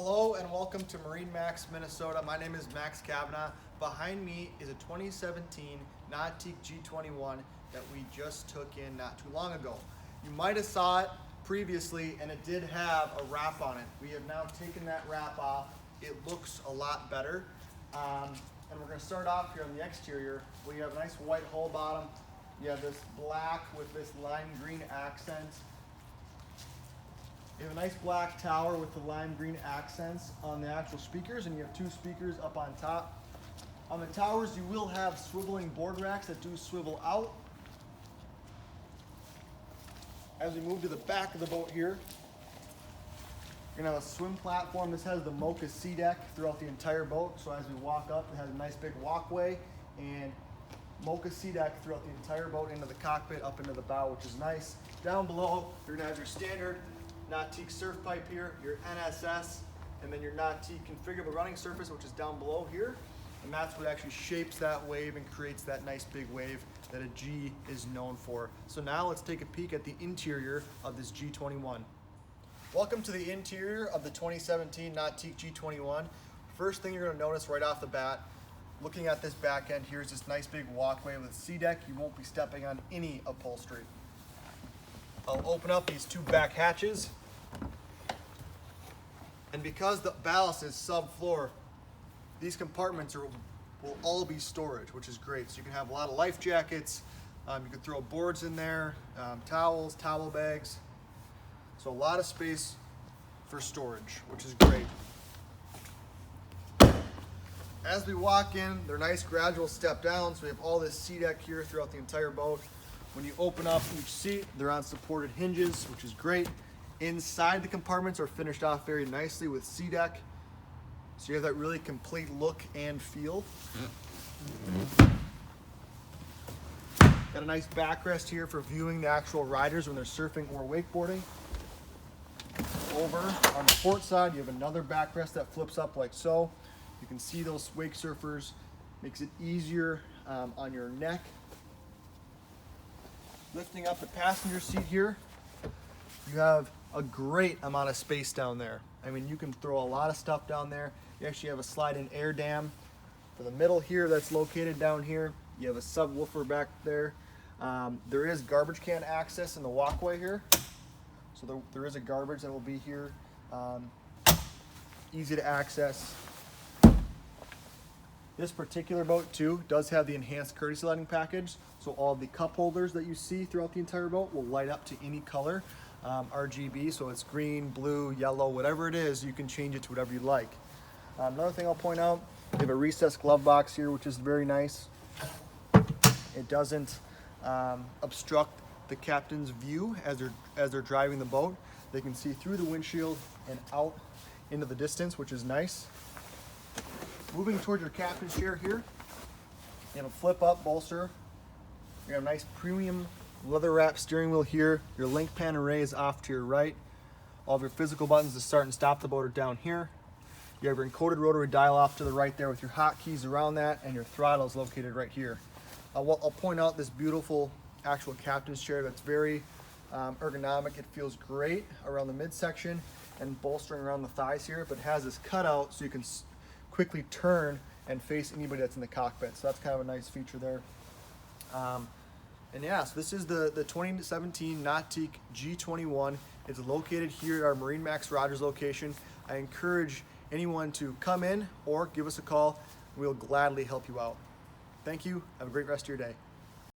Hello and welcome to MarineMax, Minnesota. My name is Max Kavanaugh. Behind me is a 2017 Nautique G21 that we just took in not too long ago. You might have saw it previously and it did have a wrap on it. We have now taken that wrap off. It looks a lot better. And we're going to start off here on the exterior. We have a nice white hull bottom. You have this black with this lime green accent. You have a nice black tower with the lime green accents on the actual speakers, and you have two speakers up on top. On the towers, you will have swiveling board racks that do swivel out. As we move to the back of the boat here, you're gonna have a swim platform. This has the Mocha sea deck throughout the entire boat. So as we walk up, it has a nice big walkway and Mocha sea deck throughout the entire boat into the cockpit, up into the bow, which is nice. Down below, you're gonna have your standard Nautique surf pipe here, your NSS, and then your Nautique configurable running surface, which is down below here. And that's what actually shapes that wave and creates that nice big wave that a G is known for. So now let's take a peek at the interior of this G21. Welcome to the interior of the 2017 Nautique G21. First thing you're going to notice right off the bat, looking at this back end, here's this nice big walkway with sea deck. You won't be stepping on any upholstery. I'll open up these two back hatches. And because the ballast is subfloor, these compartments will all be storage, which is great. So you can have a lot of life jackets, you can throw boards in there, towels, towel bags. So a lot of space for storage, which is great. As we walk in, they're nice gradual step down, so we have all this sea deck here throughout the entire boat. When you open up each seat, they're on supported hinges, which is great. Inside the compartments are finished off very nicely with sea deck. So you have that really complete look and feel. Got a nice backrest here for viewing the actual riders when they're surfing or wakeboarding. Over on the port side, you have another backrest that flips up like so. You can see those wake surfers. Makes it easier on your neck. Lifting up the passenger seat here, you have a great amount of space down there. I mean, you can throw a lot of stuff down there. You actually have a slide-in air dam for the middle here that's located down here. You have a subwoofer back there. There is garbage can access in the walkway here. So there is a garbage that will be here. Easy to access. This particular boat too does have the enhanced courtesy lighting package. So all the cup holders that you see throughout the entire boat will light up to any color. RGB, so it's green, blue, yellow, whatever it is, you can change it to whatever you like. Another thing I'll point out, we have a recessed glove box here, which is very nice. It doesn't obstruct the captain's view as they're driving the boat. They can see through the windshield and out into the distance, which is nice. Moving towards your captain's chair here, you have a flip up bolster. You have a nice premium leather wrapped steering wheel here. Your link pan array is off to your right. All of your physical buttons to start and stop the boat are down here. You have your encoded rotary dial off to the right there with your hotkeys around that, and your throttle is located right here. I'll point out this beautiful actual captain's chair that's very ergonomic. It feels great around the midsection and bolstering around the thighs here, but it has this cutout so you can quickly turn and face anybody that's in the cockpit. So that's kind of a nice feature there. And yeah, so this is the 2017 Nautique G21. It's located here at our MarineMax Rogers location. I encourage anyone to come in or give us a call. We'll gladly help you out. Thank you. Have a great rest of your day.